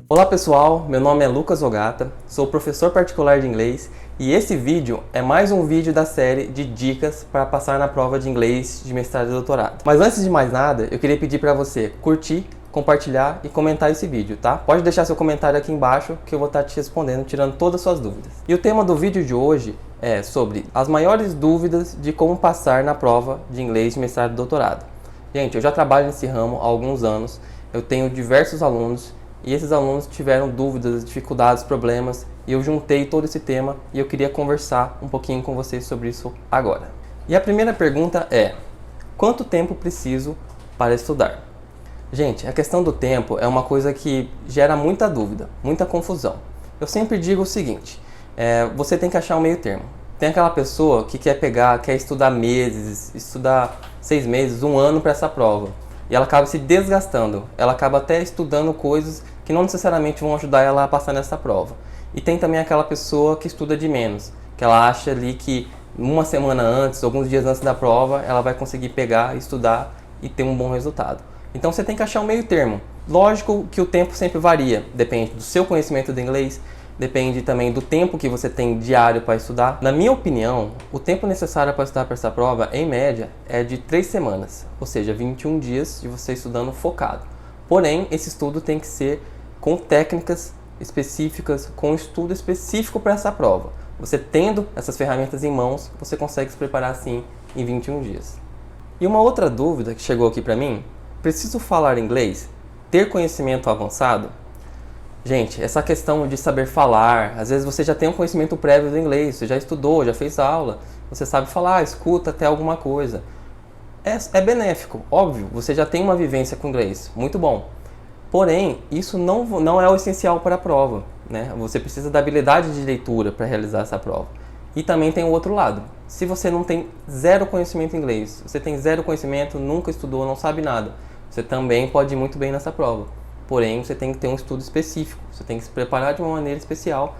Olá pessoal, meu nome é Lucas Ogata, sou professor particular de inglês e esse vídeo é mais um vídeo da série de dicas para passar na prova de inglês de mestrado e doutorado. Mas antes de mais nada, eu queria pedir para você curtir, compartilhar e comentar esse vídeo, tá? Pode deixar seu comentário aqui embaixo que eu vou estar te respondendo, tirando todas as suas dúvidas. E o tema do vídeo de hoje é sobre as maiores dúvidas de como passar na prova de inglês de mestrado e doutorado. Gente, eu já trabalho nesse ramo há alguns anos, eu tenho diversos alunos e esses alunos tiveram dúvidas, dificuldades, problemas e eu juntei todo esse tema e eu queria conversar um pouquinho com vocês sobre isso agora. E a primeira pergunta é: quanto tempo preciso para estudar? Gente, a questão do tempo é uma coisa que gera muita dúvida, muita confusão. Eu sempre digo o seguinte, você tem que achar um meio termo. Tem aquela pessoa que quer estudar meses, estudar 6 meses, 1 ano para essa prova. E ela acaba se desgastando, ela acaba até estudando coisas que não necessariamente vão ajudar ela a passar nessa prova. E tem também aquela pessoa que estuda de menos, que ela acha ali que uma semana antes, alguns dias antes da prova, ela vai conseguir pegar, estudar e ter um bom resultado. Então você tem que achar um meio termo. Lógico que o tempo sempre varia, depende do seu conhecimento do inglês, depende também do tempo que você tem diário para estudar. Na minha opinião, o tempo necessário para estudar para essa prova, em média, é de 3 semanas, ou seja, 21 dias de você estudando focado. Porém, esse estudo tem que ser com técnicas específicas, com estudo específico para essa prova. Você tendo essas ferramentas em mãos, você consegue se preparar assim em 21 dias. E uma outra dúvida que chegou aqui para mim: preciso falar inglês? Ter conhecimento avançado? Gente, essa questão de saber falar, às vezes você já tem um conhecimento prévio do inglês, você já estudou, já fez aula, você sabe falar, escuta até alguma coisa. É benéfico, óbvio, você já tem uma vivência com inglês, muito bom. Porém, isso não é o essencial para a prova, né? Você precisa da habilidade de leitura para realizar essa prova. E também tem o outro lado. Se você não tem zero conhecimento em inglês, você tem zero conhecimento, nunca estudou, não sabe nada, você também pode ir muito bem nessa prova. Porém, você tem que ter um estudo específico, você tem que se preparar de uma maneira especial,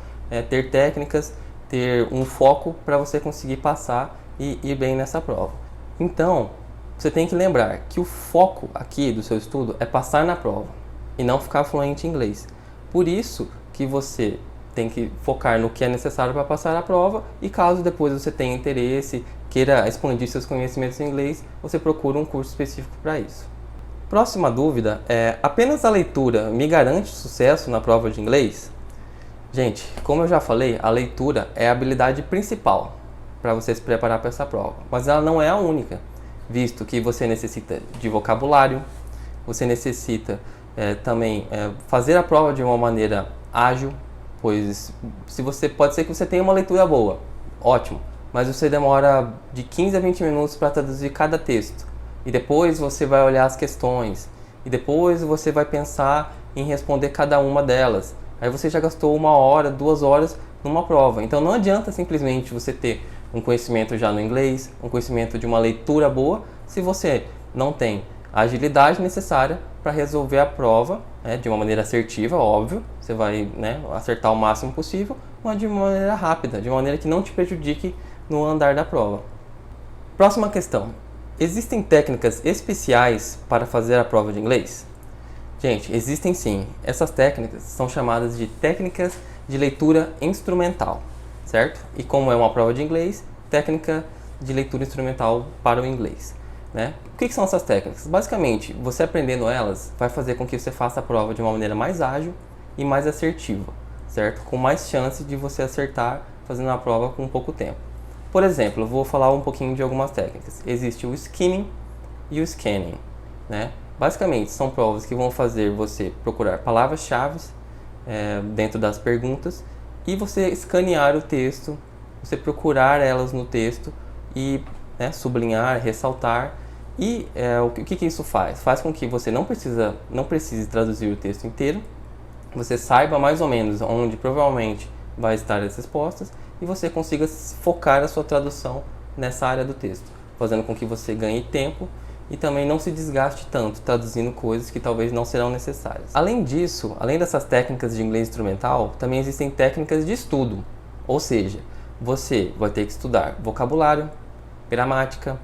ter técnicas, ter um foco para você conseguir passar e ir bem nessa prova. Então, você tem que lembrar que o foco aqui do seu estudo é passar na prova e não ficar fluente em inglês. Por isso que você tem que focar no que é necessário para passar a prova e caso depois você tenha interesse, queira expandir seus conhecimentos em inglês, você procura um curso específico para isso. Próxima dúvida é: apenas a leitura me garante sucesso na prova de inglês? Gente, como eu já falei, a leitura é a habilidade principal para você se preparar para essa prova, mas ela não é a única, visto que você necessita de vocabulário, você necessita também fazer a prova de uma maneira ágil, pois pode ser que você tenha uma leitura boa, ótimo, mas você demora de 15 a 20 minutos para traduzir cada texto. E depois você vai olhar as questões. E depois você vai pensar em responder cada uma delas. Aí você já gastou 1 hora, 2 horas numa prova. Então não adianta simplesmente você ter um conhecimento já no inglês, um conhecimento de uma leitura boa, se você não tem a agilidade necessária para resolver a prova de uma maneira assertiva, óbvio. Você vai acertar o máximo possível, mas de uma maneira rápida, de uma maneira que não te prejudique no andar da prova. Próxima questão: existem técnicas especiais para fazer a prova de inglês? Gente, existem sim. Essas técnicas são chamadas de técnicas de leitura instrumental, certo? E como é uma prova de inglês, técnica de leitura instrumental para o inglês, né? O que são essas técnicas? Basicamente, você aprendendo elas vai fazer com que você faça a prova de uma maneira mais ágil e mais assertiva, certo? Com mais chance de você acertar fazendo a prova com pouco tempo. Por exemplo, eu vou falar um pouquinho de algumas técnicas. Existe o skimming e o scanning, né? Basicamente, são provas que vão fazer você procurar palavras-chave dentro das perguntas e você escanear o texto, você procurar elas no texto e sublinhar, ressaltar. E o que isso faz? Faz com que você não precise traduzir o texto inteiro, você saiba mais ou menos onde provavelmente vai estar as respostas e você consiga focar a sua tradução nessa área do texto, fazendo com que você ganhe tempo e também não se desgaste tanto traduzindo coisas que talvez não serão necessárias. Além disso, além dessas técnicas de inglês instrumental, também existem técnicas de estudo, ou seja, você vai ter que estudar vocabulário, gramática,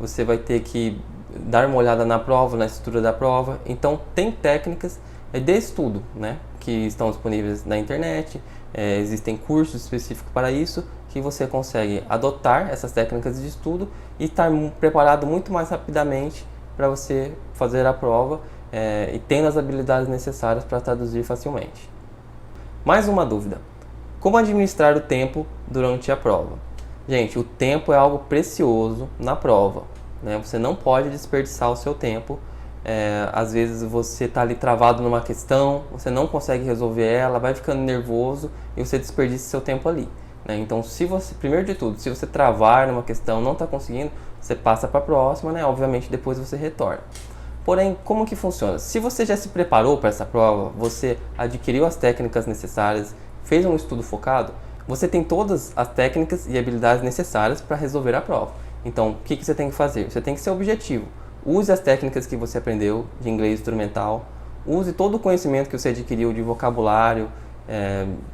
você vai ter que dar uma olhada na prova, na estrutura da prova. Então tem técnicas de estudo, né, que estão disponíveis na internet, existem cursos específicos para isso, que você consegue adotar essas técnicas de estudo e estar preparado muito mais rapidamente para você fazer a prova e tendo as habilidades necessárias para traduzir facilmente. Mais uma dúvida: como administrar o tempo durante a prova? Gente, o tempo é algo precioso na prova, né? Você não pode desperdiçar o seu tempo. Às vezes você está ali travado numa questão, você não consegue resolver ela, vai ficando nervoso e você desperdiça seu tempo ali, né? Então, se você, primeiro de tudo, se você travar numa questão, não está conseguindo, você passa para a próxima, né? Obviamente depois você retorna. Porém, como que funciona? Se você já se preparou para essa prova, você adquiriu as técnicas necessárias, fez um estudo focado, você tem todas as técnicas e habilidades necessárias para resolver a prova. Então, o que você tem que fazer? Você tem que ser objetivo. Use as técnicas que você aprendeu de inglês instrumental, use todo o conhecimento que você adquiriu de vocabulário,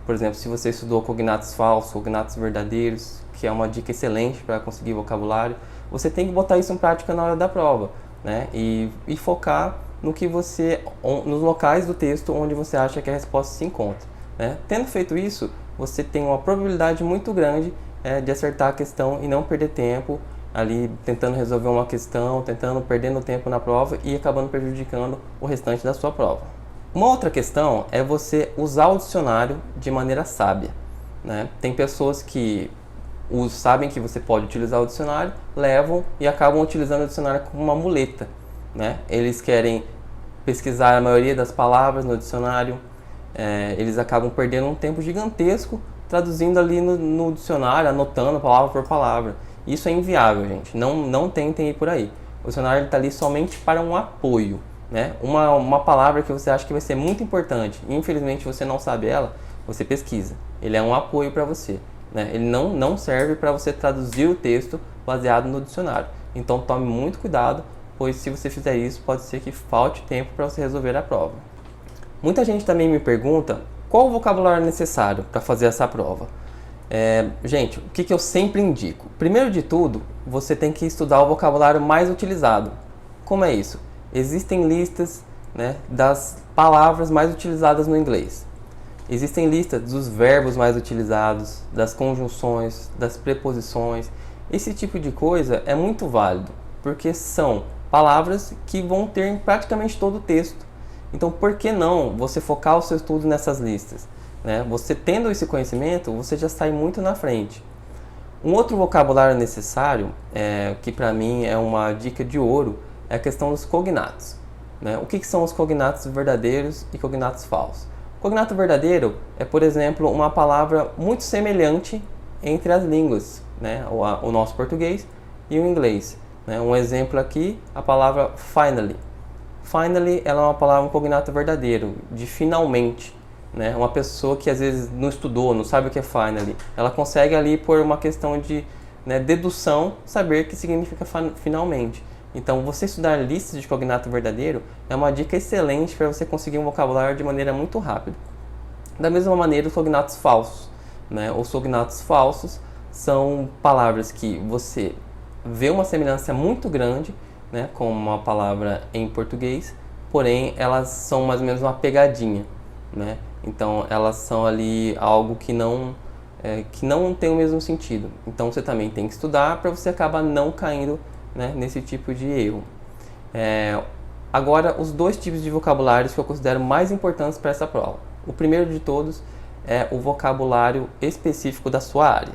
por exemplo, se você estudou cognatos falsos, cognatos verdadeiros, que é uma dica excelente para conseguir vocabulário, você tem que botar isso em prática na hora da prova, né? E focar no que nos locais do texto onde você acha que a resposta se encontra, né? Tendo feito isso, você tem uma probabilidade muito grande de acertar a questão e não perder tempo ali tentando resolver uma questão, perdendo tempo na prova e acabando prejudicando o restante da sua prova. Uma outra questão é você usar o dicionário de maneira sábia, né? Tem pessoas que sabem que você pode utilizar o dicionário, levam e acabam utilizando o dicionário como uma muleta, né? Eles querem pesquisar a maioria das palavras no dicionário, eles acabam perdendo um tempo gigantesco traduzindo ali no dicionário, anotando palavra por palavra. Isso é inviável, gente. Não tentem ir por aí. O dicionário está ali somente para um apoio, né? Uma palavra que você acha que vai ser muito importante e infelizmente você não sabe ela, você pesquisa. Ele é um apoio para você, né? Ele não serve para você traduzir o texto baseado no dicionário. Então tome muito cuidado, pois se você fizer isso, pode ser que falte tempo para você resolver a prova. Muita gente também me pergunta qual o vocabulário necessário para fazer essa prova. Gente, o que eu sempre indico? Primeiro de tudo, você tem que estudar o vocabulário mais utilizado. Como é isso? Existem listas, né, das palavras mais utilizadas no inglês. Existem listas dos verbos mais utilizados, das conjunções, das preposições. Esse tipo de coisa é muito válido, porque são palavras que vão ter em praticamente todo o texto. Então, por que não você focar o seu estudo nessas listas? Né? Você tendo esse conhecimento, você já sai muito na frente. Um outro vocabulário necessário, que para mim é uma dica de ouro, é a questão dos cognatos, né? O que são os cognatos verdadeiros e cognatos falsos? Cognato verdadeiro é, por exemplo, uma palavra muito semelhante entre as línguas, né? O nosso português e o inglês, né? Um exemplo aqui, a palavra finally. Finally, ela é uma palavra, um cognato verdadeiro, de finalmente. Né? Uma pessoa que às vezes não estudou, não sabe o que é finally, ela consegue ali por uma questão de dedução saber que significa finalmente. Então você estudar listas de cognato verdadeiro é uma dica excelente para você conseguir um vocabulário de maneira muito rápida. Da mesma maneira os cognatos falsos, né? Os cognatos falsos são palavras que você vê uma semelhança muito grande, né, com uma palavra em português, porém elas são mais ou menos uma pegadinha, né? Então elas são ali algo que não tem o mesmo sentido. Então você também tem que estudar para você acabar não caindo, né, nesse tipo de erro. Agora, os dois tipos de vocabulários que eu considero mais importantes para essa prova. O primeiro de todos é o vocabulário específico da sua área,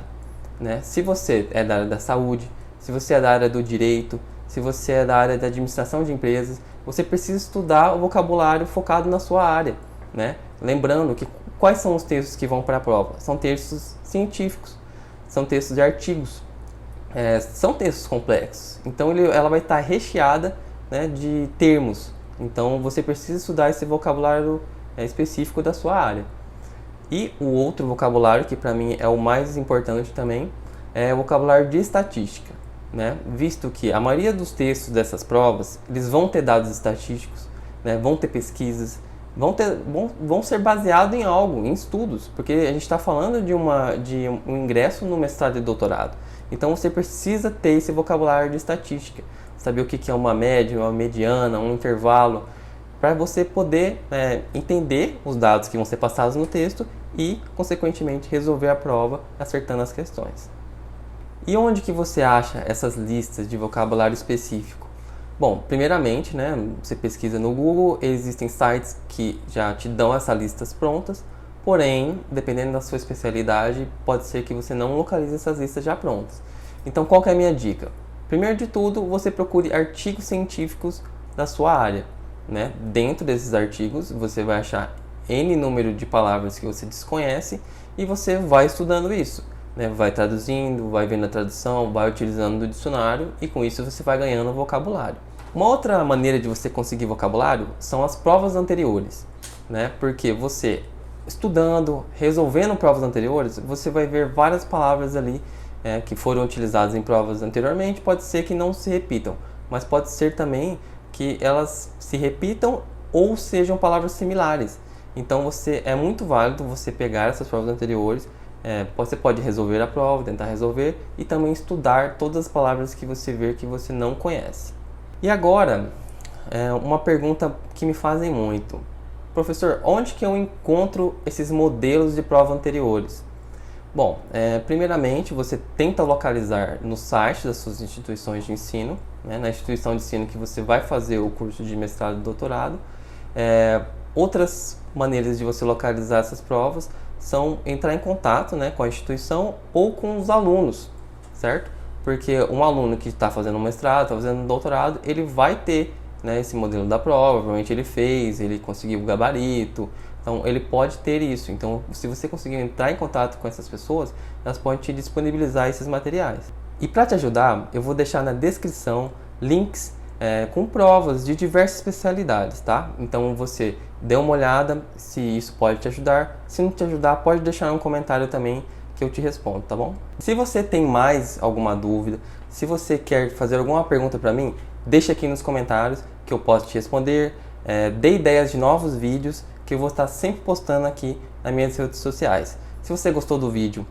né? Se você é da área da saúde, se você é da área do direito, se você é da área da administração de empresas, você precisa estudar o vocabulário focado na sua área, né? Lembrando que quais são os textos que vão para a prova? São textos científicos, são textos de artigos, são textos complexos. Então ela vai estar recheada, né, de termos. Então você precisa estudar esse vocabulário específico da sua área. E o outro vocabulário, que para mim é o mais importante também, é o vocabulário de estatística, né? Visto que a maioria dos textos dessas provas, eles vão ter dados estatísticos, né? Vão ter pesquisas, vão ser baseados em algo, em estudos, porque a gente está falando de um ingresso no mestrado e doutorado. Então você precisa ter esse vocabulário de estatística, saber o que é uma média, uma mediana, um intervalo, para você poder entender os dados que vão ser passados no texto e, consequentemente, resolver a prova acertando as questões. E onde que você acha essas listas de vocabulário específico? Bom, primeiramente, você pesquisa no Google, existem sites que já te dão essas listas prontas, porém, dependendo da sua especialidade, pode ser que você não localize essas listas já prontas. Então, qual que é a minha dica? Primeiro de tudo, você procure artigos científicos da sua área. Dentro desses artigos, você vai achar N número de palavras que você desconhece e você vai estudando isso. Vai traduzindo, vai vendo a tradução, vai utilizando o dicionário e com isso você vai ganhando vocabulário. Uma outra maneira de você conseguir vocabulário são as provas anteriores, porque você estudando, resolvendo provas anteriores, você vai ver várias palavras ali que foram utilizadas em provas anteriormente. Pode ser que não se repitam, mas pode ser também que elas se repitam ou sejam palavras similares. Então é muito válido você pegar essas provas anteriores, você pode resolver a prova, tentar resolver e também estudar todas as palavras que você vê que você não conhece. E agora, uma pergunta que me fazem muito. Professor, onde que eu encontro esses modelos de prova anteriores? Bom, primeiramente você tenta localizar no site das suas instituições de ensino, na instituição de ensino que você vai fazer o curso de mestrado e doutorado. Outras maneiras de você localizar essas provas são entrar em contato com a instituição ou com os alunos, certo? Porque um aluno que está fazendo um mestrado, está fazendo um doutorado, ele vai ter esse modelo da prova, provavelmente ele fez, ele conseguiu o gabarito, então ele pode ter isso. Então, se você conseguir entrar em contato com essas pessoas, elas podem te disponibilizar esses materiais. E para te ajudar, eu vou deixar na descrição links com provas de diversas especialidades, tá? Então você dê uma olhada se isso pode te ajudar. Se não te ajudar, pode deixar um comentário também que eu te respondo, tá bom? Se você tem mais alguma dúvida, se você quer fazer alguma pergunta para mim, deixa aqui nos comentários que eu posso te responder. Dê ideias de novos vídeos que eu vou estar sempre postando aqui nas minhas redes sociais. Se você gostou do vídeo,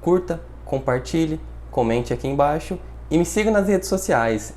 curta, compartilhe, comente aqui embaixo e me siga nas redes sociais.